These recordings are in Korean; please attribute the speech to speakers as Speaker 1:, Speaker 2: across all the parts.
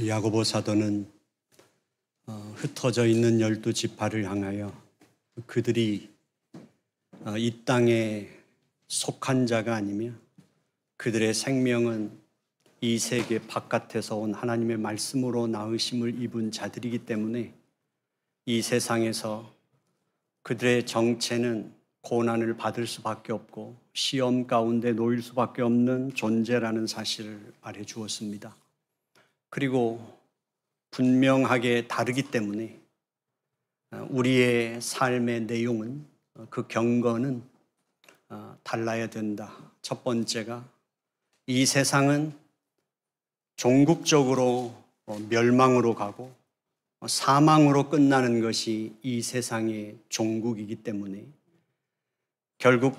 Speaker 1: 야고보 사도는 흩어져 있는 12지파를 향하여 그들이 이 땅에 속한 자가 아니며 그들의 생명은 이 세계 바깥에서 온 하나님의 말씀으로 낳으심을 입은 자들이기 때문에 이 세상에서 그들의 정체는 고난을 받을 수밖에 없고 시험 가운데 놓일 수밖에 없는 존재라는 사실을 알려주었습니다. 그리고 분명하게 다르기 때문에 우리의 삶의 내용은, 그 경건은 달라야 된다. 첫 번째가 이 세상은 종국적으로 멸망으로 가고 사망으로 끝나는 것이 이 세상의 종국이기 때문에 결국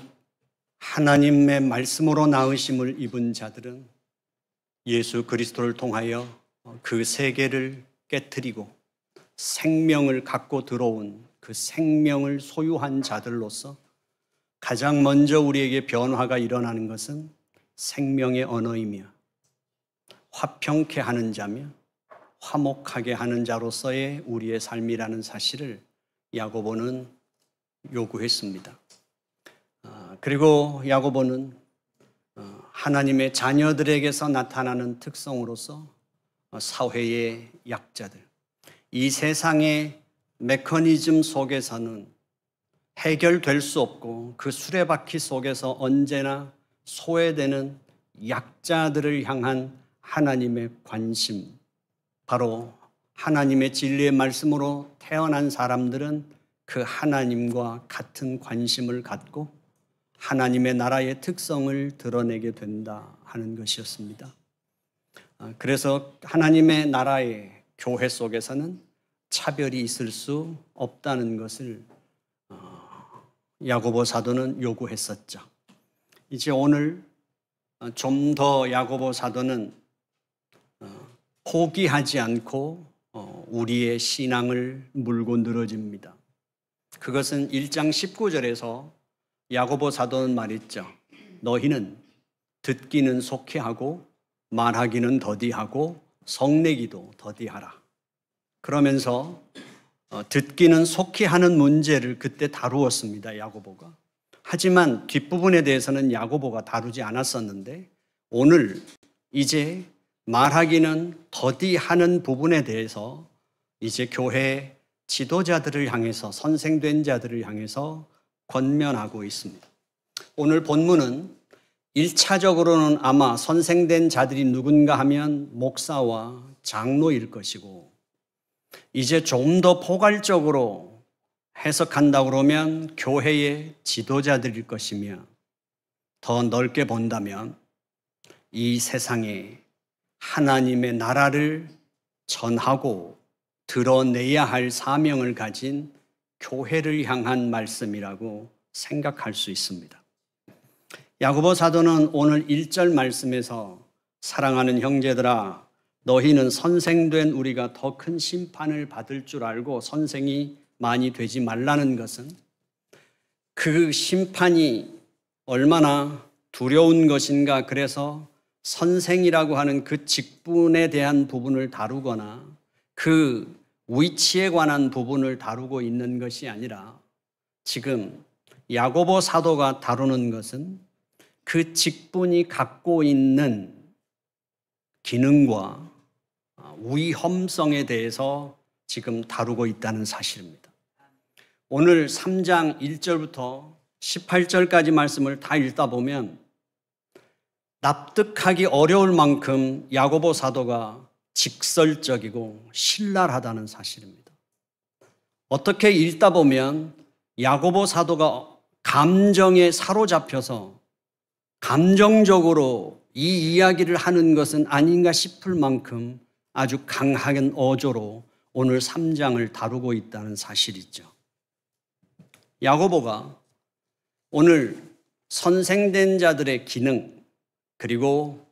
Speaker 1: 하나님의 말씀으로 낳으심을 입은 자들은 예수 그리스도를 통하여 그 세계를 깨트리고 생명을 갖고 들어온 그 생명을 소유한 자들로서 가장 먼저 우리에게 변화가 일어나는 것은 생명의 언어이며 화평케 하는 자며 화목하게 하는 자로서의 우리의 삶이라는 사실을 야고보는 요구했습니다. 그리고 야고보는 하나님의 자녀들에게서 나타나는 특성으로서 사회의 약자들, 이 세상의 메커니즘 속에서는 해결될 수 없고 그 수레바퀴 속에서 언제나 소외되는 약자들을 향한 하나님의 관심, 바로 하나님의 진리의 말씀으로 태어난 사람들은 그 하나님과 같은 관심을 갖고 하나님의 나라의 특성을 드러내게 된다 하는 것이었습니다. 그래서 하나님의 나라의 교회 속에서는 차별이 있을 수 없다는 것을 야고보 사도는 요구했었죠. 이제 오늘 좀 더 야고보 사도는 포기하지 않고 우리의 신앙을 물고 늘어집니다. 그것은 1장 19절에서 야고보 사도는 말했죠. 너희는 듣기는 속히 하고 말하기는 더디하고 성내기도 더디하라. 그러면서 듣기는 속히 하는 문제를 그때 다루었습니다. 야고보가. 하지만 뒷부분에 대해서는 야고보가 다루지 않았었는데 오늘 이제 말하기는 더디하는 부분에 대해서 이제 교회 지도자들을 향해서, 선생된 자들을 향해서 권면하고 있습니다. 오늘 본문은 1차적으로는 아마 선생된 자들이 누군가 하면 목사와 장로일 것이고, 이제 좀 더 포괄적으로 해석한다고 그러면 교회의 지도자들일 것이며, 더 넓게 본다면 이 세상에 하나님의 나라를 전하고 드러내야 할 사명을 가진 교회를 향한 말씀이라고 생각할 수 있습니다. 야고보 사도는 오늘 1절 말씀에서 사랑하는 형제들아, 너희는 선생된 우리가 더 큰 심판을 받을 줄 알고 선생이 많이 되지 말라는 것은 그 심판이 얼마나 두려운 것인가, 그래서 선생이라고 하는 그 직분에 대한 부분을 다루거나 그 위치에 관한 부분을 다루고 있는 것이 아니라 지금 야고보 사도가 다루는 것은 그 직분이 갖고 있는 기능과 위험성에 대해서 지금 다루고 있다는 사실입니다. 오늘 3장 1절부터 18절까지 말씀을 다 읽다 보면 납득하기 어려울 만큼 야고보 사도가 직설적이고 신랄하다는 사실입니다. 어떻게 읽다 보면 야고보 사도가 감정에 사로잡혀서 감정적으로 이 이야기를 하는 것은 아닌가 싶을 만큼 아주 강한 어조로 오늘 3장을 다루고 있다는 사실이죠. 야고보가 오늘 선생된 자들의 기능 그리고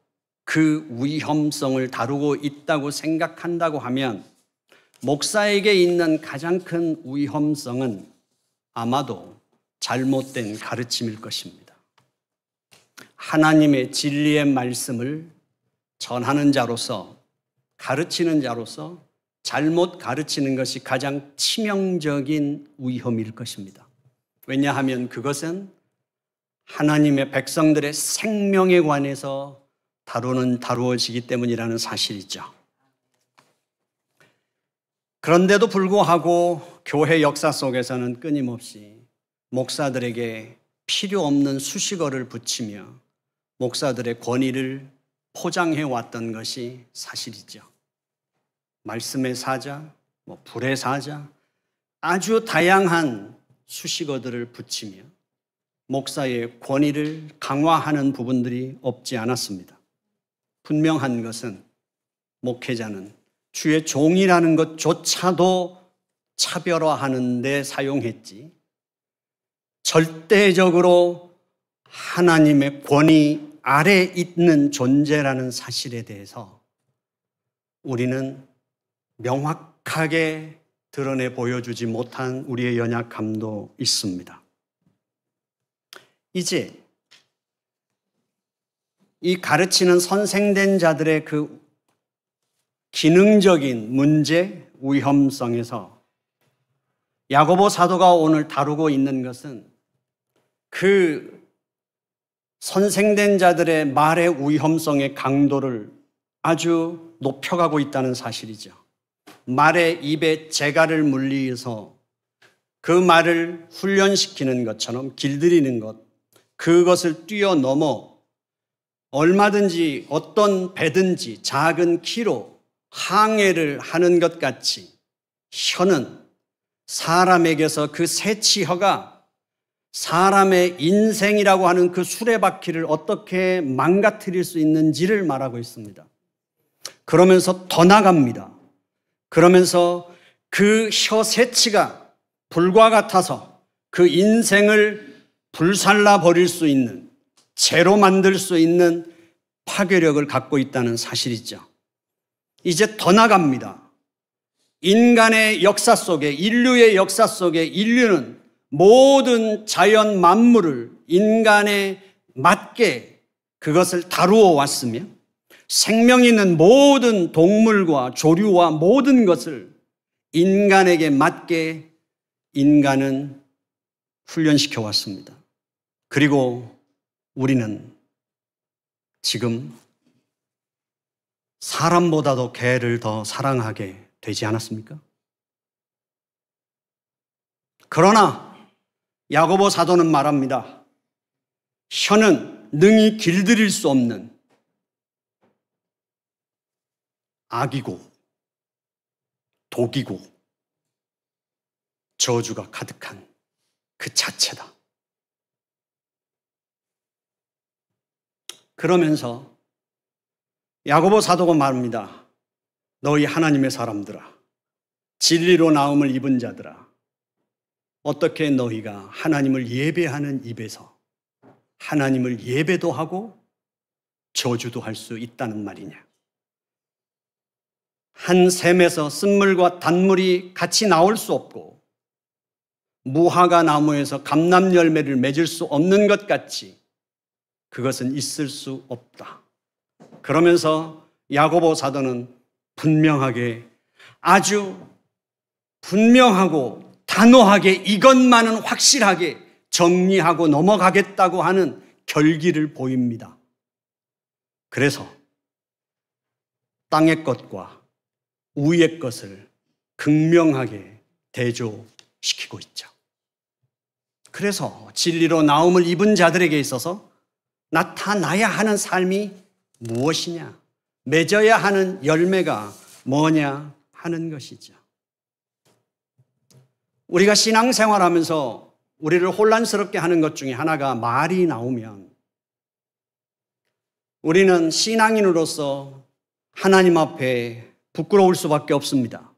Speaker 1: 그 위험성을 다루고 있다고 생각한다고 하면 목사에게 있는 가장 큰 위험성은 아마도 잘못된 가르침일 것입니다. 하나님의 진리의 말씀을 전하는 자로서 가르치는 자로서 잘못 가르치는 것이 가장 치명적인 위험일 것입니다. 왜냐하면 그것은 하나님의 백성들의 생명에 관해서 다루어지기 때문이라는 사실이죠. 그런데도 불구하고 교회 역사 속에서는 끊임없이 목사들에게 필요 없는 수식어를 붙이며 목사들의 권위를 포장해 왔던 것이 사실이죠. 말씀의 사자, 불의 사자, 아주 다양한 수식어들을 붙이며 목사의 권위를 강화하는 부분들이 없지 않았습니다. 분명한 것은 목회자는 주의 종이라는 것조차도 차별화하는 데 사용했지 절대적으로 하나님의 권위 아래 있는 존재라는 사실에 대해서 우리는 명확하게 드러내 보여주지 못한 우리의 연약함도 있습니다. 이제 이 가르치는 선생된 자들의 그 기능적인 문제, 위험성에서 야고보 사도가 오늘 다루고 있는 것은 그 선생된 자들의 말의 위험성의 강도를 아주 높여가고 있다는 사실이죠. 말의 입에 재갈을 물리해서 그 말을 훈련시키는 것처럼 길들이는 것, 그것을 뛰어넘어 얼마든지 어떤 배든지 작은 키로 항해를 하는 것 같이 혀는 사람에게서 그 새치혀가 사람의 인생이라고 하는 그 수레바퀴를 어떻게 망가뜨릴 수 있는지를 말하고 있습니다. 그러면서 더 나갑니다. 그러면서 그 혀 새치가 불과 같아서 그 인생을 불살라 버릴 수 있는, 죄로 만들 수 있는 파괴력을 갖고 있다는 사실이죠. 이제 더 나갑니다. 인간의 역사 속에, 인류의 역사 속에 인류는 모든 자연 만물을 인간에 맞게 그것을 다루어 왔으며 생명 있는 모든 동물과 조류와 모든 것을 인간에게 맞게 인간은 훈련시켜 왔습니다. 그리고 우리는 지금 사람보다도 개를 더 사랑하게 되지 않았습니까? 그러나 야고보 사도는 말합니다. 혀는 능히 길들일 수 없는 악이고 독이고 저주가 가득한 그 자체다. 그러면서 야고보 사도가 말합니다. 너희 하나님의 사람들아, 진리로 나음을 입은 자들아, 어떻게 너희가 하나님을 예배하는 입에서 하나님을 예배도 하고 저주도 할 수 있다는 말이냐? 한 샘에서 쓴물과 단물이 같이 나올 수 없고 무화과 나무에서 감람 열매를 맺을 수 없는 것 같이 그것은 있을 수 없다. 그러면서 야고보 사도는 분명하게, 아주 분명하고 단호하게 이것만은 확실하게 정리하고 넘어가겠다고 하는 결기를 보입니다. 그래서 땅의 것과 위의 것을 극명하게 대조시키고 있죠. 그래서 진리로 나음을 입은 자들에게 있어서 나타나야 하는 삶이 무엇이냐, 맺어야 하는 열매가 뭐냐 하는 것이죠. 우리가 신앙생활하면서 우리를 혼란스럽게 하는 것 중에 하나가 말이 나오면 우리는 신앙인으로서 하나님 앞에 부끄러울 수밖에 없습니다.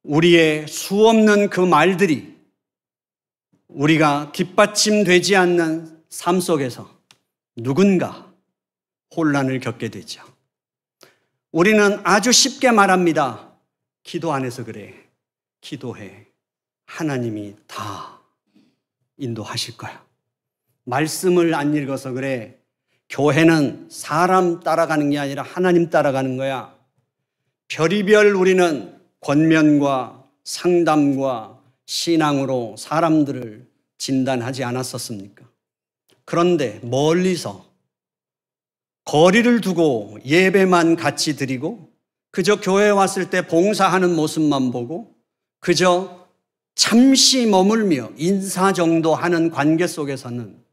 Speaker 1: 우리의 수없는 그 말들이 우리가 뒷받침되지 않는 삶 속에서 누군가 혼란을 겪게 되죠. 우리는 아주 쉽게 말합니다. 기도 안 해서 그래. 기도해. 하나님이 다 인도하실 거야. 말씀을 안 읽어서 그래. 교회는 사람 따라가는 게 아니라 하나님 따라가는 거야. 별의별 우리는 권면과 상담과 신앙으로 사람들을 진단하지 않았었습니까? 그런데 멀리서 거리를 두고 예배만 같이 드리고 그저 교회에 왔을 때 봉사하는 모습만 보고 그저 잠시 머물며 인사 정도 하는 관계 속에서는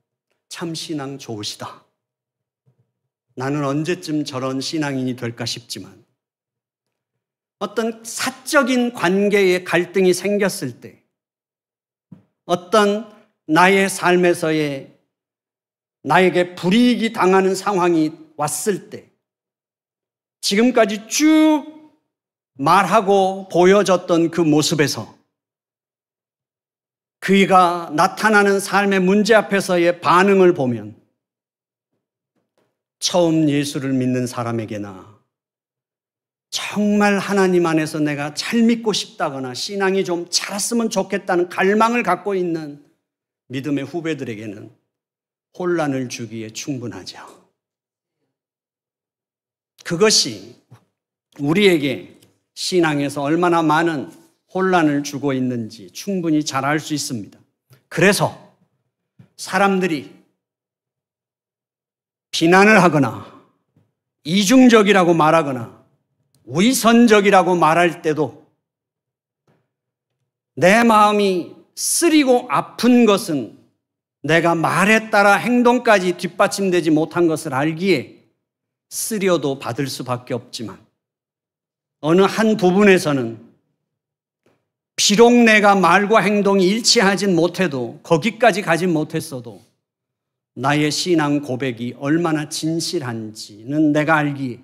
Speaker 1: 참 신앙 좋으시다. 나는 언제쯤 저런 신앙인이 될까 싶지만 어떤 사적인 관계의 갈등이 생겼을 때 어떤 나의 삶에서의 나에게 불이익이 당하는 상황이 왔을 때 지금까지 쭉 말하고 보여졌던 그 모습에서 그가 나타나는 삶의 문제 앞에서의 반응을 보면 처음 예수를 믿는 사람에게나 정말 하나님 안에서 내가 잘 믿고 싶다거나 신앙이 좀 자랐으면 좋겠다는 갈망을 갖고 있는 믿음의 후배들에게는 혼란을 주기에 충분하죠. 그것이 우리에게 신앙에서 얼마나 많은 혼란을 주고 있는지 충분히 잘 알 수 있습니다. 그래서 사람들이 비난을 하거나 이중적이라고 말하거나 위선적이라고 말할 때도 내 마음이 쓰리고 아픈 것은 내가 말에 따라 행동까지 뒷받침되지 못한 것을 알기에 쓰려도 받을 수밖에 없지만 어느 한 부분에서는 비록 내가 말과 행동이 일치하진 못해도 거기까지 가진 못했어도 나의 신앙 고백이 얼마나 진실한지는 내가 알기에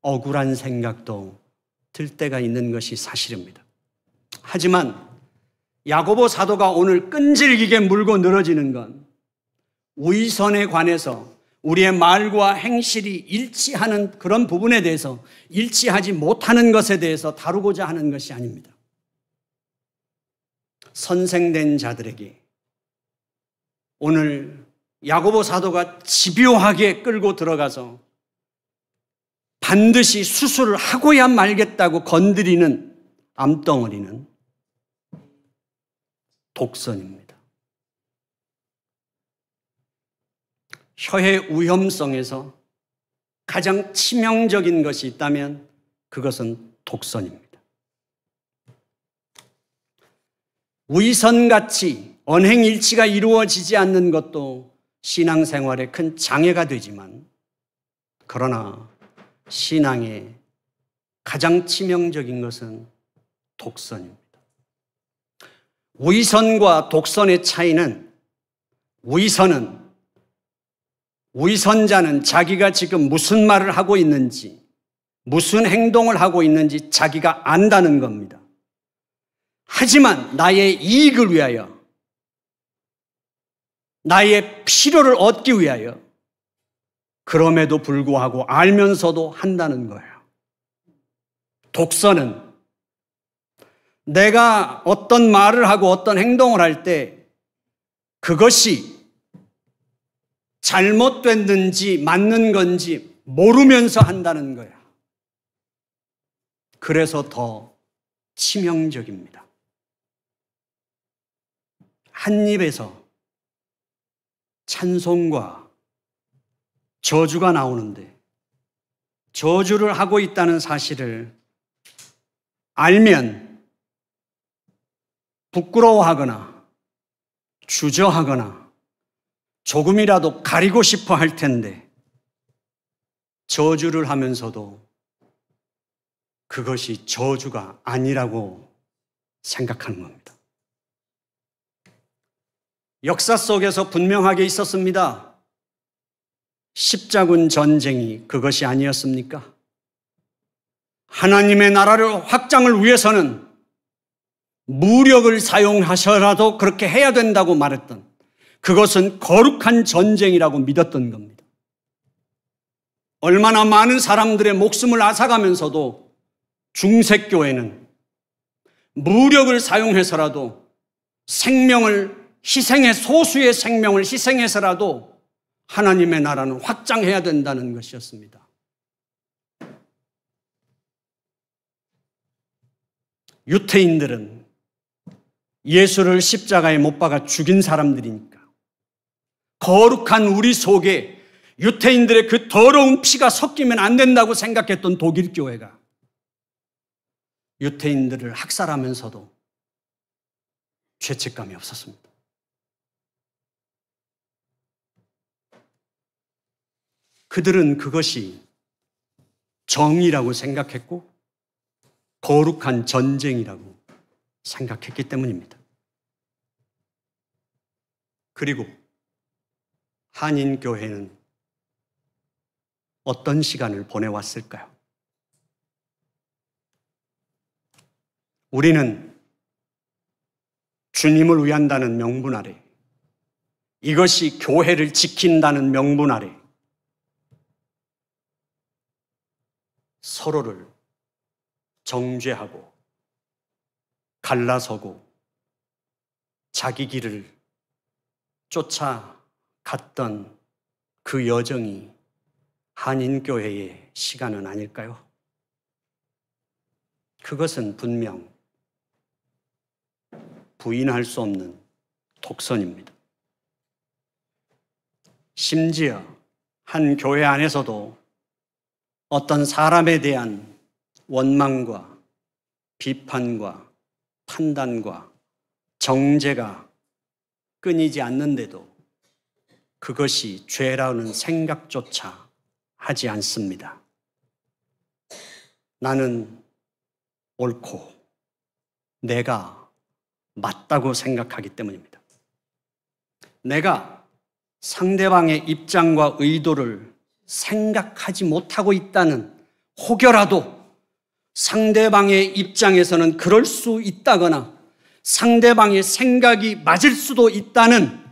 Speaker 1: 억울한 생각도 들 때가 있는 것이 사실입니다. 하지만 야고보 사도가 오늘 끈질기게 물고 늘어지는 건 위선에 관해서 우리의 말과 행실이 일치하는 그런 부분에 대해서 일치하지 못하는 것에 대해서 다루고자 하는 것이 아닙니다. 선생된 자들에게 오늘 야고보 사도가 집요하게 끌고 들어가서 반드시 수술을 하고야 말겠다고 건드리는 암덩어리는 독선입니다. 혀의 위험성에서 가장 치명적인 것이 있다면 그것은 독선입니다. 위선같이 언행일치가 이루어지지 않는 것도 신앙생활에 큰 장애가 되지만 그러나 신앙의 가장 치명적인 것은 독선입니다. 위선과 독선의 차이는 위선자는 자기가 지금 무슨 말을 하고 있는지 무슨 행동을 하고 있는지 자기가 안다는 겁니다. 하지만 나의 이익을 위하여 나의 필요를 얻기 위하여 그럼에도 불구하고 알면서도 한다는 거예요. 독선은 내가 어떤 말을 하고 어떤 행동을 할 때 그것이 잘못됐는지 맞는 건지 모르면서 한다는 거예요. 그래서 더 치명적입니다. 한 입에서 찬송과 저주가 나오는데 저주를 하고 있다는 사실을 알면 부끄러워하거나 주저하거나 조금이라도 가리고 싶어 할 텐데 저주를 하면서도 그것이 저주가 아니라고 생각하는 겁니다. 역사 속에서 분명하게 있었습니다. 십자군 전쟁이 그것이 아니었습니까? 하나님의 나라를 확장을 위해서는 무력을 사용하셔라도 그렇게 해야 된다고 말했던 그것은 거룩한 전쟁이라고 믿었던 겁니다. 얼마나 많은 사람들의 목숨을 앗아가면서도 중세교회는 무력을 사용해서라도 소수의 생명을 희생해서라도 하나님의 나라는 확장해야 된다는 것이었습니다. 유태인들은 예수를 십자가에 못 박아 죽인 사람들이니까 거룩한 우리 속에 유태인들의 그 더러운 피가 섞이면 안 된다고 생각했던 독일 교회가 유태인들을 학살하면서도 죄책감이 없었습니다. 그들은 그것이 정의라고 생각했고 거룩한 전쟁이라고 생각했기 때문입니다. 그리고 한인교회는 어떤 시간을 보내왔을까요? 우리는 주님을 위한다는 명분 아래, 이것이 교회를 지킨다는 명분 아래 서로를 정죄하고 갈라서고 자기 길을 쫓아갔던 그 여정이 한인교회의 시간은 아닐까요? 그것은 분명 부인할 수 없는 독선입니다. 심지어 한 교회 안에서도 어떤 사람에 대한 원망과 비판과 판단과 정죄가 끊이지 않는데도 그것이 죄라는 생각조차 하지 않습니다. 나는 옳고 내가 맞다고 생각하기 때문입니다. 내가 상대방의 입장과 의도를 생각하지 못하고 있다는 혹여라도 상대방의 입장에서는 그럴 수 있다거나 상대방의 생각이 맞을 수도 있다는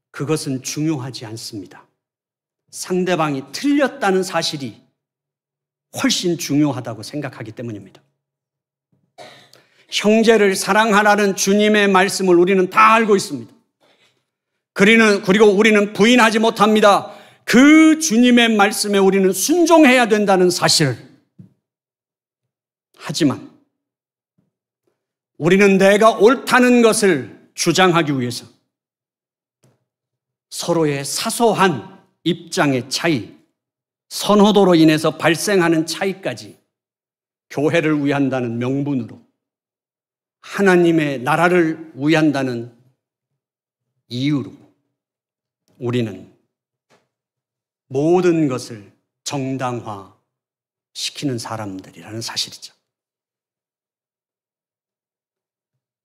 Speaker 1: 그것은 중요하지 않습니다. 상대방이 틀렸다는 사실이 훨씬 중요하다고 생각하기 때문입니다. 형제를 사랑하라는 주님의 말씀을 우리는 다 알고 있습니다. 그리고 우리는 부인하지 못합니다. 그 주님의 말씀에 우리는 순종해야 된다는 사실을. 하지만 우리는 내가 옳다는 것을 주장하기 위해서 서로의 사소한 입장의 차이, 선호도로 인해서 발생하는 차이까지 교회를 위한다는 명분으로 하나님의 나라를 위한다는 이유로 우리는 모든 것을 정당화시키는 사람들이라는 사실이죠.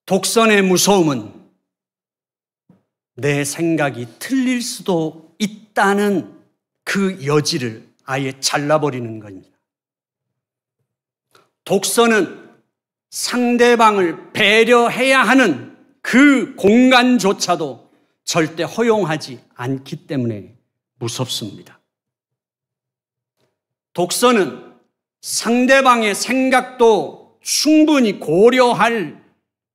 Speaker 1: 독선의 무서움은 내 생각이 틀릴 수도 있다는 그 여지를 아예 잘라버리는 겁니다. 독선은 상대방을 배려해야 하는 그 공간조차도 절대 허용하지 않기 때문에 무섭습니다. 독선은 상대방의 생각도 충분히 고려할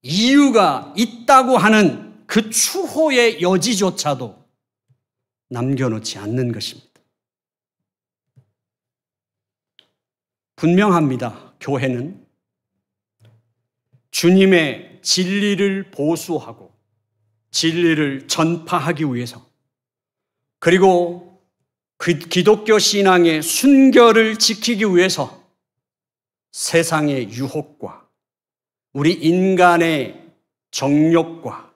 Speaker 1: 이유가 있다고 하는 그 추호의 여지조차도 남겨놓지 않는 것입니다. 분명합니다. 교회는 주님의 진리를 보수하고 진리를 전파하기 위해서 그리고 그 기독교 신앙의 순결을 지키기 위해서 세상의 유혹과 우리 인간의 정욕과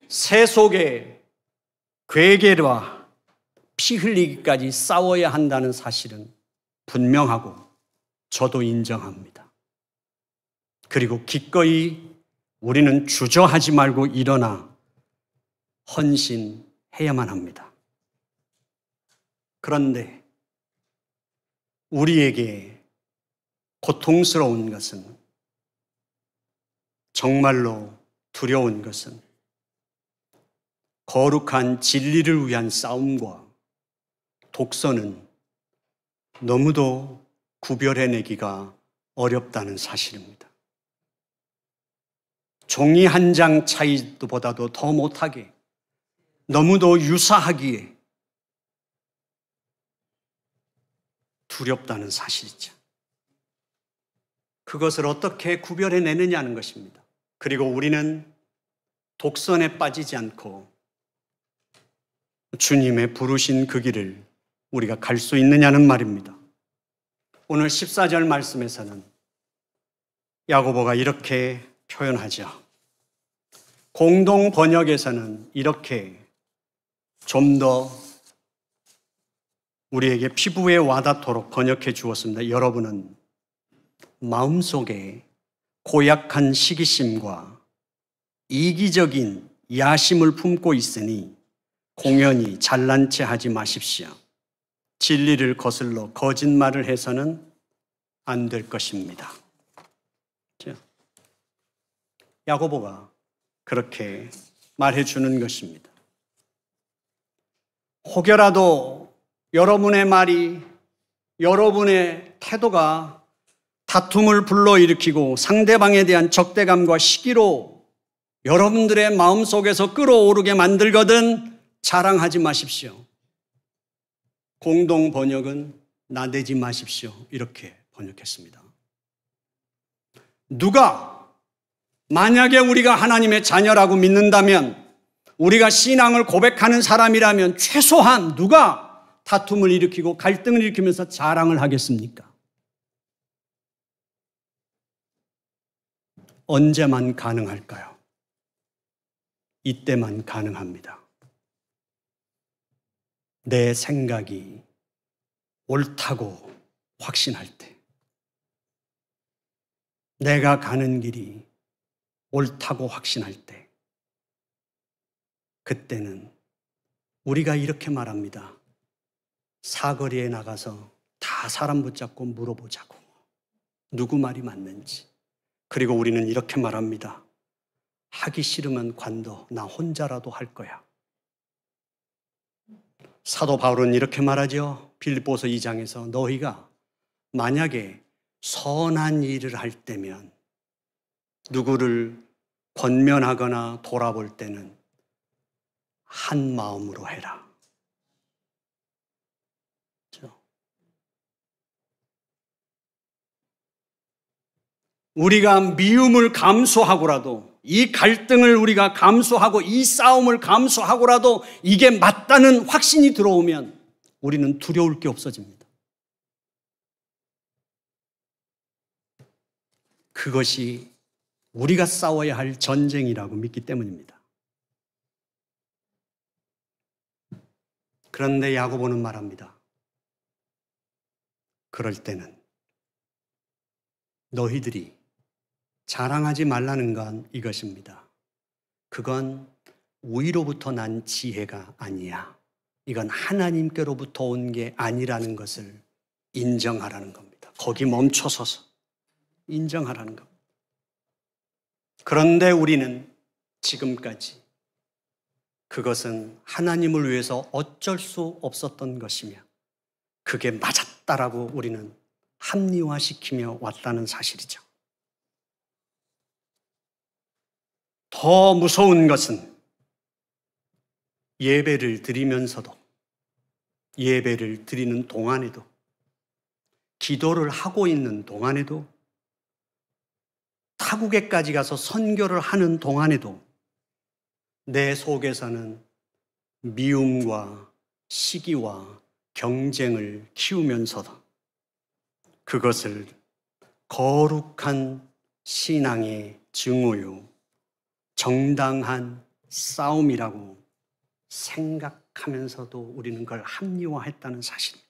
Speaker 1: 세속의 괴계와 피 흘리기까지 싸워야 한다는 사실은 분명하고 저도 인정합니다. 그리고 기꺼이 우리는 주저하지 말고 일어나 헌신해야만 합니다. 그런데 우리에게 고통스러운 것은, 정말로 두려운 것은 거룩한 진리를 위한 싸움과 독선은 너무도 구별해내기가 어렵다는 사실입니다. 종이 한 장 차이보다도 더 못하게, 너무도 유사하기에 두렵다는 사실이죠. 그것을 어떻게 구별해내느냐는 것입니다. 그리고 우리는 독선에 빠지지 않고 주님의 부르신 그 길을 우리가 갈 수 있느냐는 말입니다. 오늘 14절 말씀에서는 야고보가 이렇게 표현하죠. 공동 번역에서는 이렇게 좀 더 우리에게 피부에 와닿도록 번역해 주었습니다. 여러분은 마음속에 고약한 시기심과 이기적인 야심을 품고 있으니 공연히 잘난 체 하지 마십시오. 진리를 거슬러 거짓말을 해서는 안 될 것입니다. 야고보가 그렇게 말해 주는 것입니다. 혹여라도 여러분의 말이, 여러분의 태도가 다툼을 불러일으키고 상대방에 대한 적대감과 시기로 여러분들의 마음속에서 끌어오르게 만들거든 자랑하지 마십시오. 공동 번역은 나대지 마십시오. 이렇게 번역했습니다. 누가 만약에 우리가 하나님의 자녀라고 믿는다면, 우리가 신앙을 고백하는 사람이라면 최소한 누가 다툼을 일으키고 갈등을 일으키면서 자랑을 하겠습니까? 언제만 가능할까요? 이때만 가능합니다. 내 생각이 옳다고 확신할 때, 내가 가는 길이 옳다고 확신할 때, 그때는 우리가 이렇게 말합니다. 사거리에 나가서 다 사람 붙잡고 물어보자고. 누구 말이 맞는지. 그리고 우리는 이렇게 말합니다. 하기 싫으면 관둬. 나 혼자라도 할 거야. 사도 바울은 이렇게 말하죠. 빌립보서 2장에서 너희가 만약에 선한 일을 할 때면 누구를 권면하거나 돌아볼 때는 한 마음으로 해라. 우리가 미움을 감수하고라도, 이 갈등을 우리가 감수하고 이 싸움을 감수하고라도 이게 맞다는 확신이 들어오면 우리는 두려울 게 없어집니다. 그것이 우리가 싸워야 할 전쟁이라고 믿기 때문입니다. 그런데 야고보는 말합니다. 그럴 때는 너희들이 자랑하지 말라는 건 이것입니다. 그건 위로부터 난 지혜가 아니야. 이건 하나님께로부터 온 게 아니라는 것을 인정하라는 겁니다. 거기 멈춰서서 인정하라는 겁니다. 그런데 우리는 지금까지 그것은 하나님을 위해서 어쩔 수 없었던 것이며 그게 맞았다라고 우리는 합리화시키며 왔다는 사실이죠. 더 무서운 것은 예배를 드리면서도, 예배를 드리는 동안에도, 기도를 하고 있는 동안에도, 타국에까지 가서 선교를 하는 동안에도 내 속에서는 미움과 시기와 경쟁을 키우면서도 그것을 거룩한 신앙의 증오요, 정당한 싸움이라고 생각하면서도 우리는 그걸 합리화했다는 사실입니다.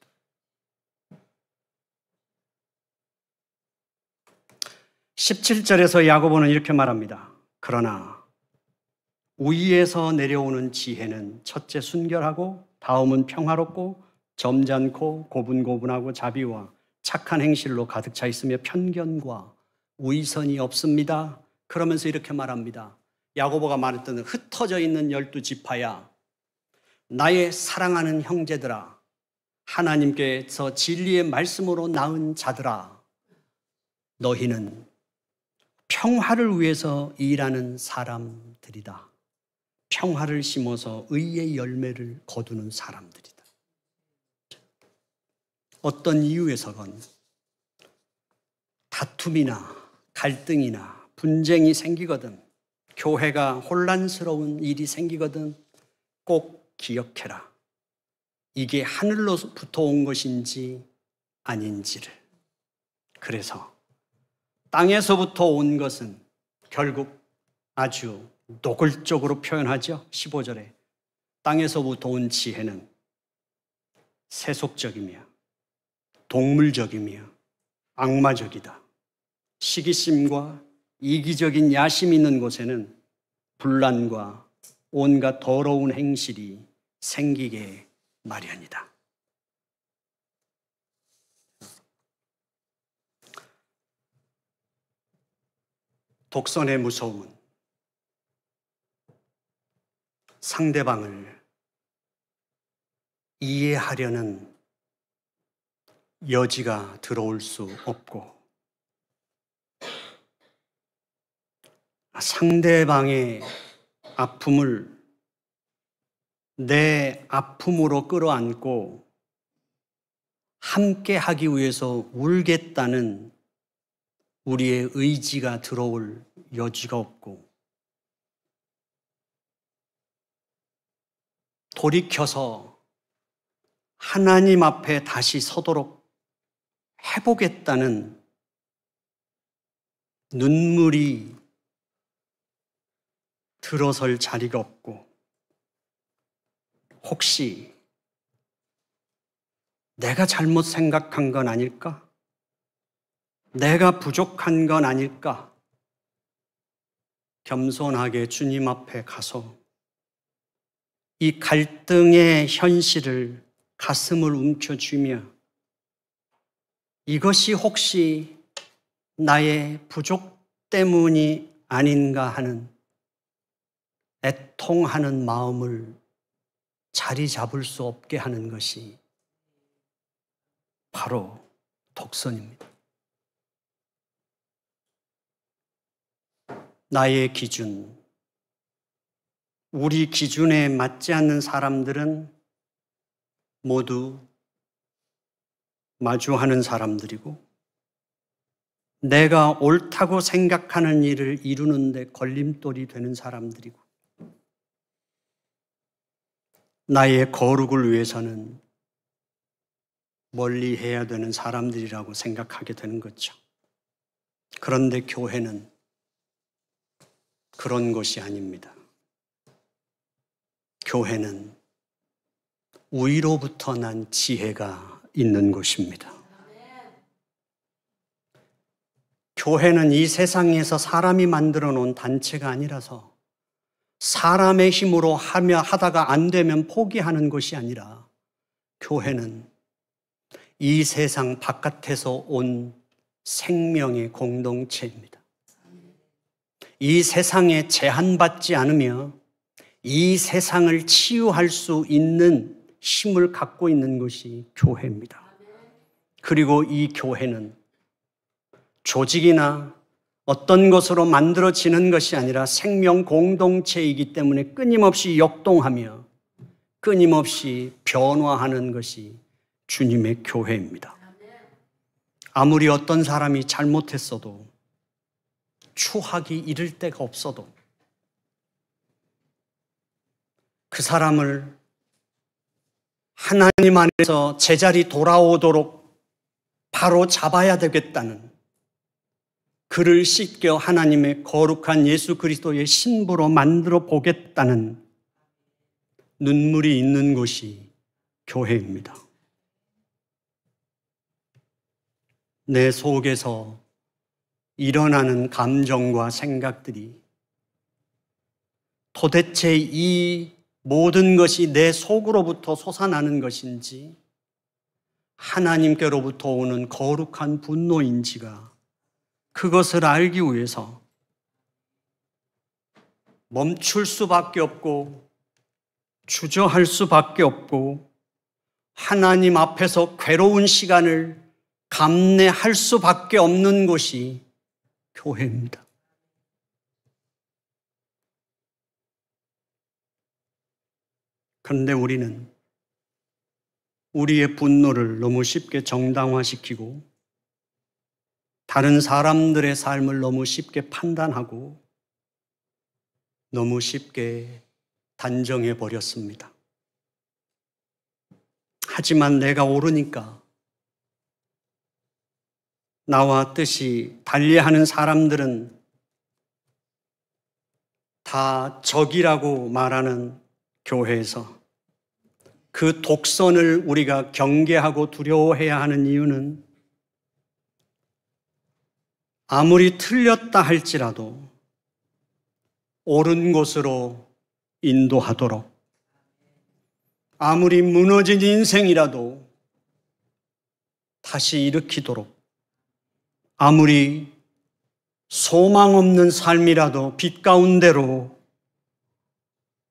Speaker 1: 17절에서 야고보는 이렇게 말합니다. 그러나 위에서 내려오는 지혜는 첫째 순결하고 다음은 평화롭고 점잖고 고분고분하고 자비와 착한 행실로 가득 차 있으며 편견과 위선이 없습니다. 그러면서 이렇게 말합니다. 야고보가 말했던 흩어져 있는 12지파야, 나의 사랑하는 형제들아, 하나님께서 진리의 말씀으로 낳은 자들아, 너희는 평화를 위해서 일하는 사람들이다. 평화를 심어서 의의 열매를 거두는 사람들이다. 어떤 이유에서건 다툼이나 갈등이나 분쟁이 생기거든, 교회가 혼란스러운 일이 생기거든 꼭 기억해라. 이게 하늘로부터 온 것인지 아닌지를. 그래서 땅에서부터 온 것은 결국 아주 노골적으로 표현하죠. 15절에 땅에서부터 온 지혜는 세속적이며 동물적이며 악마적이다. 시기심과 이기적인 야심 있는 곳에는 분란과 온갖 더러운 행실이 생기게 마련이다. 독선의 무서움은 상대방을 이해하려는 여지가 들어올 수 없고, 상대방의 아픔을 내 아픔으로 끌어안고 함께 하기 위해서 울겠다는 우리의 의지가 들어올 여지가 없고, 돌이켜서 하나님 앞에 다시 서도록 해보겠다는 눈물이 들어설 자리가 없고, 혹시 내가 잘못 생각한 건 아닐까? 내가 부족한 건 아닐까? 겸손하게 주님 앞에 가서 이 갈등의 현실을 가슴을 움켜쥐며 이것이 혹시 나의 부족 때문이 아닌가 하는 애통하는 마음을 자리 잡을 수 없게 하는 것이 바로 독선입니다. 나의 기준, 우리 기준에 맞지 않는 사람들은 모두 마주하는 사람들이고, 내가 옳다고 생각하는 일을 이루는 데 걸림돌이 되는 사람들이고, 나의 거룩을 위해서는 멀리 해야 되는 사람들이라고 생각하게 되는 거죠. 그런데 교회는 그런 것이 아닙니다. 교회는 위로부터 난 지혜가 있는 곳입니다. 교회는 이 세상에서 사람이 만들어 놓은 단체가 아니라서 사람의 힘으로 하다가 안 되면 포기하는 것이 아니라, 교회는 이 세상 바깥에서 온 생명의 공동체입니다. 이 세상에 제한받지 않으며 이 세상을 치유할 수 있는 힘을 갖고 있는 것이 교회입니다. 그리고 이 교회는 조직이나 어떤 것으로 만들어지는 것이 아니라 생명 공동체이기 때문에 끊임없이 역동하며 끊임없이 변화하는 것이 주님의 교회입니다. 아무리 어떤 사람이 잘못했어도, 추하기 이를 데가 없어도 그 사람을 하나님 안에서 제자리 돌아오도록 바로 잡아야 되겠다는, 그를 씻겨 하나님의 거룩한 예수 그리스도의 신부로 만들어 보겠다는 눈물이 있는 곳이 교회입니다. 내 속에서 일어나는 감정과 생각들이 도대체 이 모든 것이 내 속으로부터 솟아나는 것인지 하나님께로부터 오는 거룩한 분노인지가, 그것을 알기 위해서 멈출 수밖에 없고 주저할 수밖에 없고 하나님 앞에서 괴로운 시간을 감내할 수밖에 없는 곳이 교회입니다. 그런데 우리는 우리의 분노를 너무 쉽게 정당화시키고 다른 사람들의 삶을 너무 쉽게 판단하고 너무 쉽게 단정해 버렸습니다. 하지만 내가 옳으니까 나와 뜻이 달리하는 사람들은 다 적이라고 말하는 교회에서 그 독선을 우리가 경계하고 두려워해야 하는 이유는 아무리 틀렸다 할지라도 옳은 곳으로 인도하도록, 아무리 무너진 인생이라도 다시 일으키도록, 아무리 소망 없는 삶이라도 빛 가운데로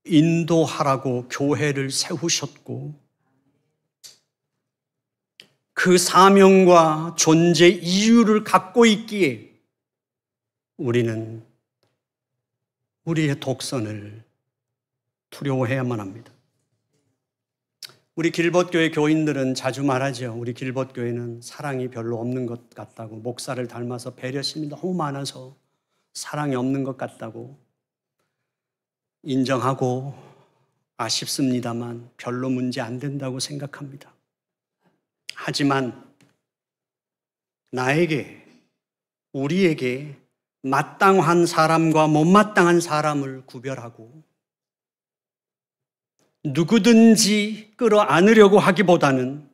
Speaker 1: 인도하라고 교회를 세우셨고, 그 사명과 존재 이유를 갖고 있기에 우리는 우리의 독선을 두려워해야만 합니다. 우리 길벗교회 교인들은 자주 말하죠. 우리 길벗교회는 사랑이 별로 없는 것 같다고, 목사를 닮아서 배려심이 너무 많아서 사랑이 없는 것 같다고 인정하고 아쉽습니다만 별로 문제 안 된다고 생각합니다. 하지만 나에게, 우리에게 마땅한 사람과 못마땅한 사람을 구별하고 누구든지 끌어안으려고 하기보다는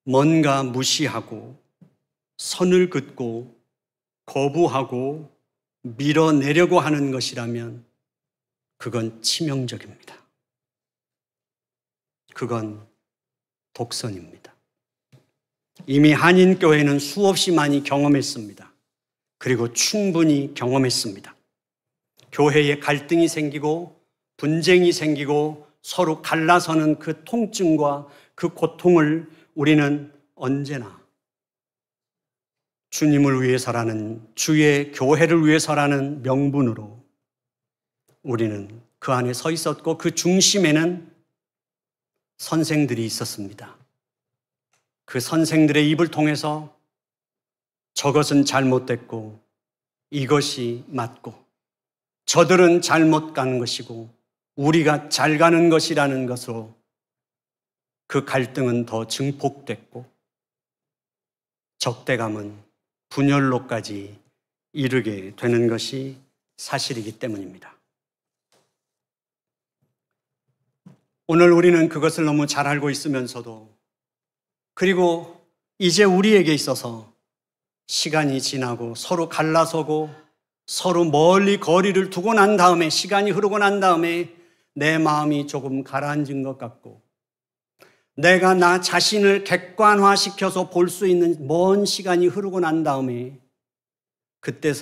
Speaker 1: 뭔가 무시하고 선을 긋고 거부하고 밀어내려고 하는 것이라면 그건 치명적입니다. 그건 독선입니다. 이미 한인교회는 수없이 많이 경험했습니다. 그리고 충분히 경험했습니다. 교회에 갈등이 생기고 분쟁이 생기고 서로 갈라서는 그 통증과 그 고통을 우리는 언제나 주님을 위해서라는, 주의 교회를 위해서라는 명분으로 우리는 그 안에 서 있었고, 그 중심에는 선생들이 있었습니다. 그 선생들의 입을 통해서 저것은 잘못됐고 이것이 맞고 저들은 잘못 가는 것이고 우리가 잘 가는 것이라는 것으로 그 갈등은 더 증폭됐고 적대감은 분열로까지 이르게 되는 것이 사실이기 때문입니다. 오늘 우리는 그것을 너무 잘 알고 있으면서도, 그리고 이제 우리에게 있어서 시간이 지나고 서로 갈라서고 서로 멀리 거리를 두고 난 다음에, 시간이 흐르고 난 다음에 내 마음이 조금 가라앉은 것 같고 내가 나 자신을 객관화시켜서 볼 수 있는 먼 시간이 흐르고 난 다음에 그때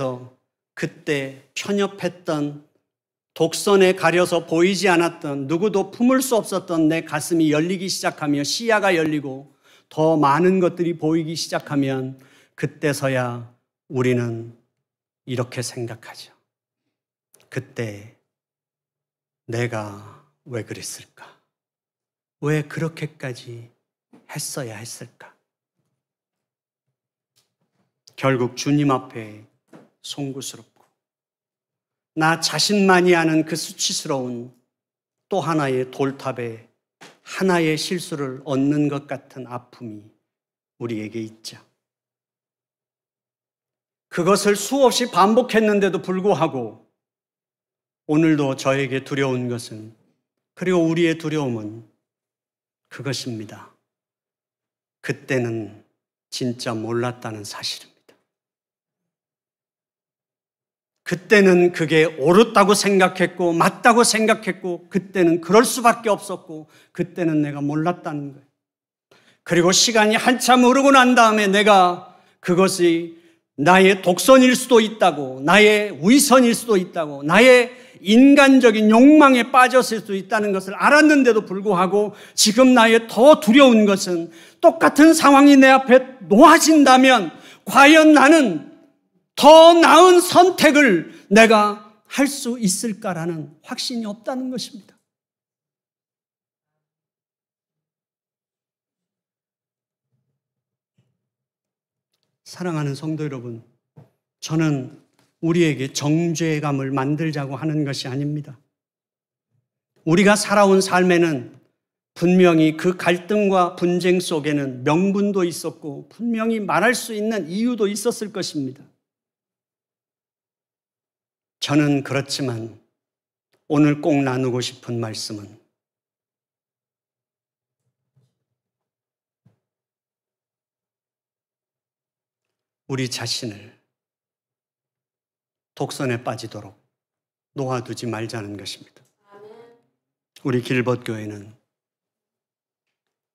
Speaker 1: 편협했던, 독선에 가려서 보이지 않았던, 누구도 품을 수 없었던 내 가슴이 열리기 시작하며 시야가 열리고 더 많은 것들이 보이기 시작하면 그때서야 우리는 이렇게 생각하죠. 그때 내가 왜 그랬을까? 왜 그렇게까지 했어야 했을까? 결국 주님 앞에 송구스럽고 나 자신만이 아는 그 수치스러운 또 하나의 돌탑에 하나의 실수를 얻는 것 같은 아픔이 우리에게 있죠. 그것을 수없이 반복했는데도 불구하고 오늘도 저에게 두려운 것은, 그리고 우리의 두려움은 그것입니다. 그때는 진짜 몰랐다는 사실입니다. 그때는 그게 옳았다고 생각했고 맞다고 생각했고 그때는 그럴 수밖에 없었고 그때는 내가 몰랐다는 거예요. 그리고 시간이 한참 흐르고 난 다음에 내가 그것이 나의 독선일 수도 있다고, 나의 위선일 수도 있다고, 나의 인간적인 욕망에 빠졌을 수도 있다는 것을 알았는데도 불구하고 지금 나의 더 두려운 것은 똑같은 상황이 내 앞에 놓아진다면 과연 나는 더 나은 선택을 내가 할 수 있을까라는 확신이 없다는 것입니다. 사랑하는 성도 여러분, 저는 우리에게 정죄감을 만들자고 하는 것이 아닙니다. 우리가 살아온 삶에는 분명히 그 갈등과 분쟁 속에는 명분도 있었고 분명히 말할 수 있는 이유도 있었을 것입니다. 저는 그렇지만 오늘 꼭 나누고 싶은 말씀은 우리 자신을 독선에 빠지도록 놓아두지 말자는 것입니다. 우리 길벗교회는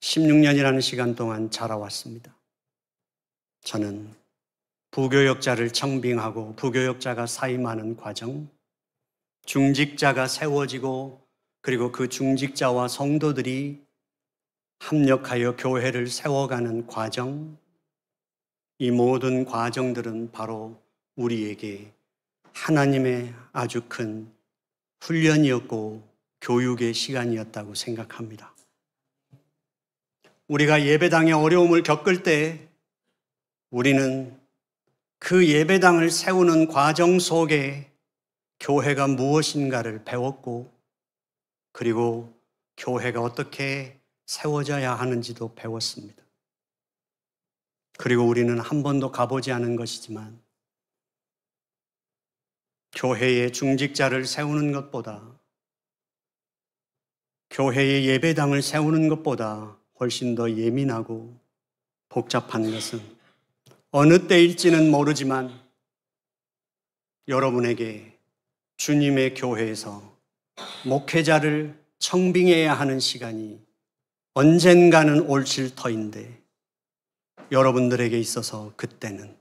Speaker 1: 16년이라는 시간 동안 자라왔습니다. 저는 부교역자를 청빙하고 부교역자가 사임하는 과정, 중직자가 세워지고 그리고 그 중직자와 성도들이 합력하여 교회를 세워가는 과정, 이 모든 과정들은 바로 우리에게 하나님의 아주 큰 훈련이었고 교육의 시간이었다고 생각합니다. 우리가 예배당의 어려움을 겪을 때 우리는 그 예배당을 세우는 과정 속에 교회가 무엇인가를 배웠고 그리고 교회가 어떻게 세워져야 하는지도 배웠습니다. 그리고 우리는 한 번도 가보지 않은 것이지만 교회의 중직자를 세우는 것보다 교회의 예배당을 세우는 것보다 훨씬 더 예민하고 복잡한 것은 어느 때일지는 모르지만 여러분에게 주님의 교회에서 목회자를 청빙해야 하는 시간이 언젠가는 올칠 터인데 여러분들에게 있어서 그때는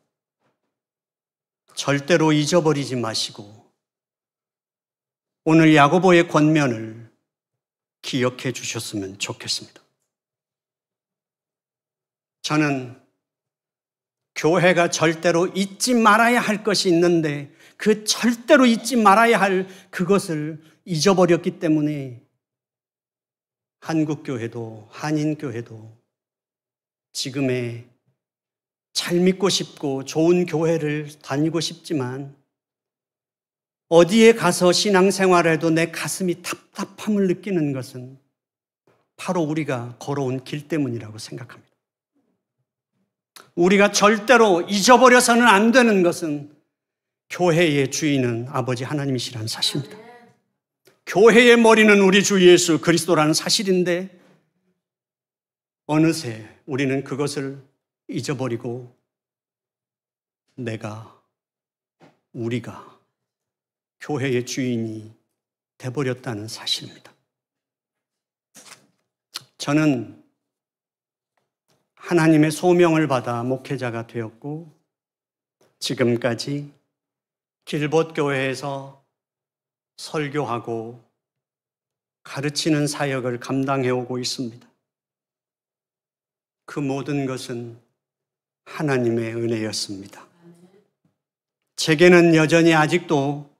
Speaker 1: 절대로 잊어버리지 마시고 오늘 야고보의 권면을 기억해 주셨으면 좋겠습니다. 저는 교회가 절대로 잊지 말아야 할 것이 있는데 그 절대로 잊지 말아야 할 그것을 잊어버렸기 때문에 한국교회도 한인교회도 지금의 잘 믿고 싶고 좋은 교회를 다니고 싶지만 어디에 가서 신앙생활해도 내 가슴이 답답함을 느끼는 것은 바로 우리가 걸어온 길 때문이라고 생각합니다. 우리가 절대로 잊어버려서는 안 되는 것은 교회의 주인은 아버지 하나님이시라는 사실입니다. 교회의 머리는 우리 주 예수 그리스도라는 사실인데 어느새 우리는 그것을 잊어버리고 우리가 교회의 주인이 돼버렸다는 사실입니다. 저는 하나님의 소명을 받아 목회자가 되었고 지금까지 길벗교회에서 설교하고 가르치는 사역을 감당해 오고 있습니다. 그 모든 것은 하나님의 은혜였습니다. 제게는 여전히 아직도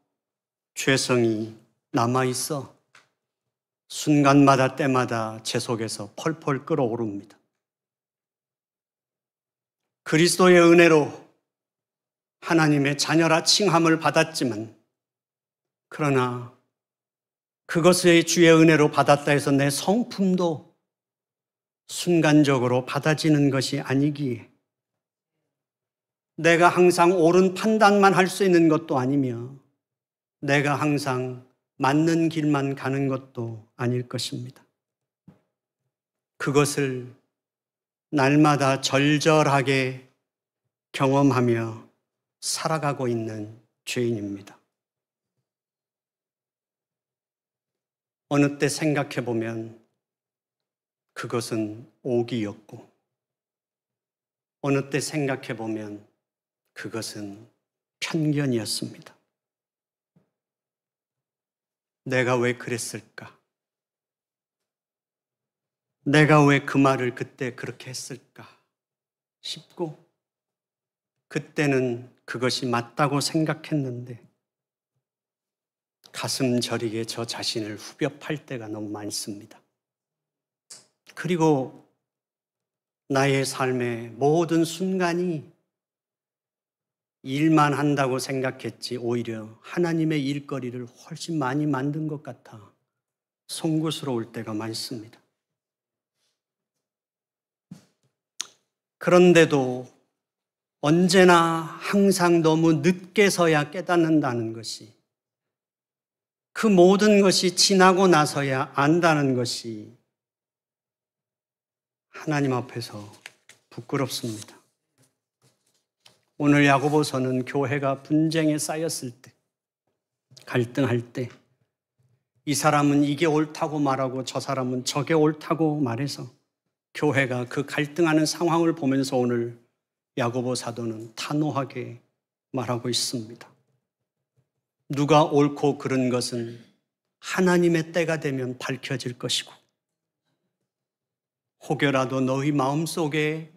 Speaker 1: 죄성이 남아있어 순간마다 때마다 제 속에서 펄펄 끓어오릅니다. 그리스도의 은혜로 하나님의 자녀라 칭함을 받았지만 그러나 그것의 주의 은혜로 받았다 해서 내 성품도 순간적으로 받아지는 것이 아니기에 내가 항상 옳은 판단만 할 수 있는 것도 아니며 내가 항상 맞는 길만 가는 것도 아닐 것입니다. 그것을 날마다 절절하게 경험하며 살아가고 있는 죄인입니다. 어느 때 생각해 보면 그것은 오기였고 어느 때 생각해 보면 그것은 편견이었습니다. 내가 왜 그랬을까? 내가 왜 그 말을 그때 그렇게 했을까 싶고 그때는 그것이 맞다고 생각했는데 가슴 저리게 저 자신을 후벼 팔 때가 너무 많습니다. 그리고 나의 삶의 모든 순간이 일만 한다고 생각했지 오히려 하나님의 일거리를 훨씬 많이 만든 것 같아 송구스러울 때가 많습니다. 그런데도 언제나 항상 너무 늦게서야 깨닫는다는 것이, 그 모든 것이 지나고 나서야 안다는 것이 하나님 앞에서 부끄럽습니다. 오늘 야고보서는 교회가 분쟁에 쌓였을 때, 갈등할 때, 이 사람은 이게 옳다고 말하고 저 사람은 저게 옳다고 말해서 교회가 그 갈등하는 상황을 보면서 오늘 야고보 사도는 단호하게 말하고 있습니다. 누가 옳고 그른 것은 하나님의 때가 되면 밝혀질 것이고, 혹여라도 너희 마음속에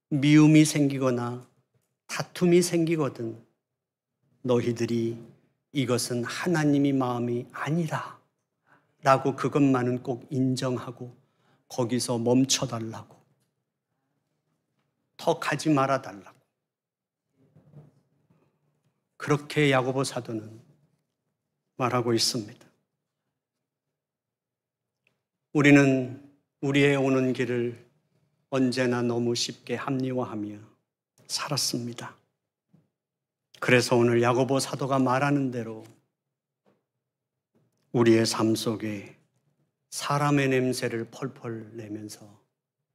Speaker 1: 미움이 생기거나 다툼이 생기거든 너희들이 이것은 하나님의 마음이 아니라 라고 그것만은 꼭 인정하고 거기서 멈춰달라고, 더 가지 말아달라고, 그렇게 야고보 사도는 말하고 있습니다. 우리는 우리의 오는 길을 언제나 너무 쉽게 합리화하며 살았습니다. 그래서 오늘 야고보 사도가 말하는 대로 우리의 삶 속에 사람의 냄새를 펄펄 내면서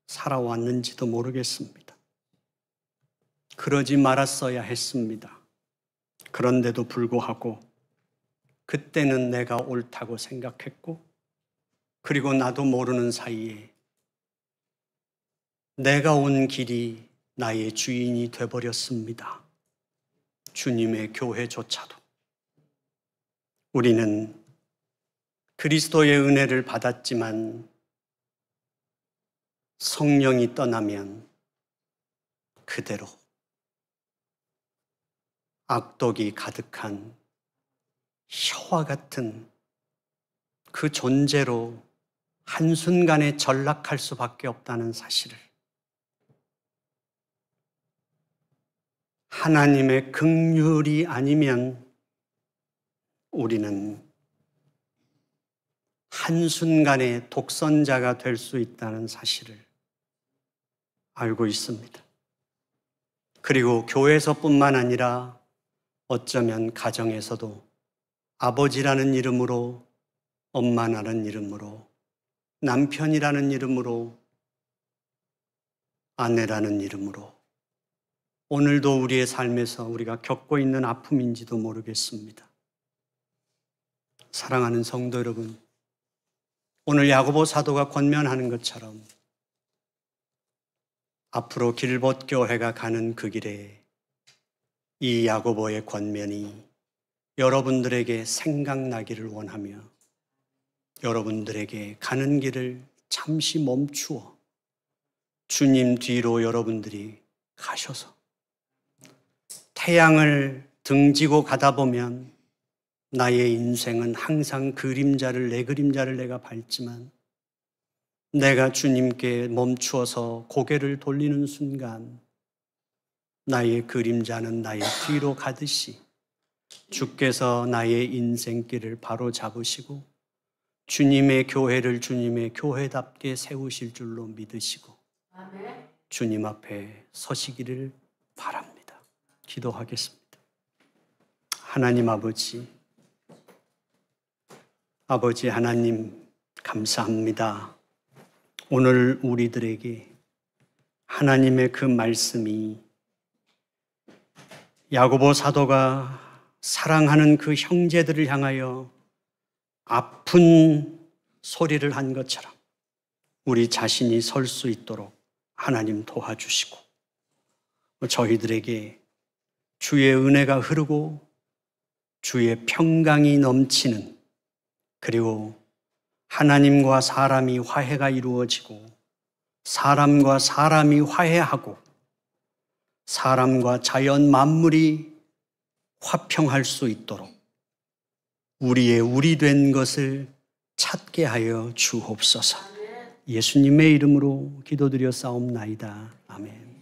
Speaker 1: 살아왔는지도 모르겠습니다. 그러지 말았어야 했습니다. 그런데도 불구하고 그때는 내가 옳다고 생각했고, 그리고 나도 모르는 사이에 내가 온 길이 나의 주인이 되어버렸습니다. 주님의 교회조차도. 우리는 그리스도의 은혜를 받았지만 성령이 떠나면 그대로 악독이 가득한 혀와 같은 그 존재로 한순간에 전락할 수밖에 없다는 사실을, 하나님의 긍휼이 아니면 우리는 한순간에 독선자가 될 수 있다는 사실을 알고 있습니다. 그리고 교회에서뿐만 아니라 어쩌면 가정에서도 아버지라는 이름으로, 엄마라는 이름으로, 남편이라는 이름으로, 아내라는 이름으로 오늘도 우리의 삶에서 우리가 겪고 있는 아픔인지도 모르겠습니다. 사랑하는 성도 여러분, 오늘 야고보 사도가 권면하는 것처럼 앞으로 길벗교회가 가는 그 길에 이 야고보의 권면이 여러분들에게 생각나기를 원하며, 여러분들에게 가는 길을 잠시 멈추어 주님 뒤로 여러분들이 가셔서 태양을 등지고 가다 보면 나의 인생은 항상 내 그림자를 내가 밟지만, 내가 주님께 멈추어서 고개를 돌리는 순간 나의 그림자는 나의 뒤로 가듯이 주께서 나의 인생길을 바로 잡으시고 주님의 교회를 주님의 교회답게 세우실 줄로 믿으시고 주님 앞에 서시기를 바랍니다. 기도하겠습니다. 하나님 아버지 하나님, 감사합니다. 오늘 우리들에게 하나님의 그 말씀이 야고보 사도가 사랑하는 그 형제들을 향하여 아픈 소리를 한 것처럼 우리 자신이 설 수 있도록 하나님 도와주시고, 저희들에게 주의 은혜가 흐르고 주의 평강이 넘치는, 그리고 하나님과 사람이 화해가 이루어지고 사람과 사람이 화해하고 사람과 자연 만물이 화평할 수 있도록 우리의 우리 된 것을 찾게 하여 주옵소서. 예수님의 이름으로 기도드려 싸움나이다. 아멘.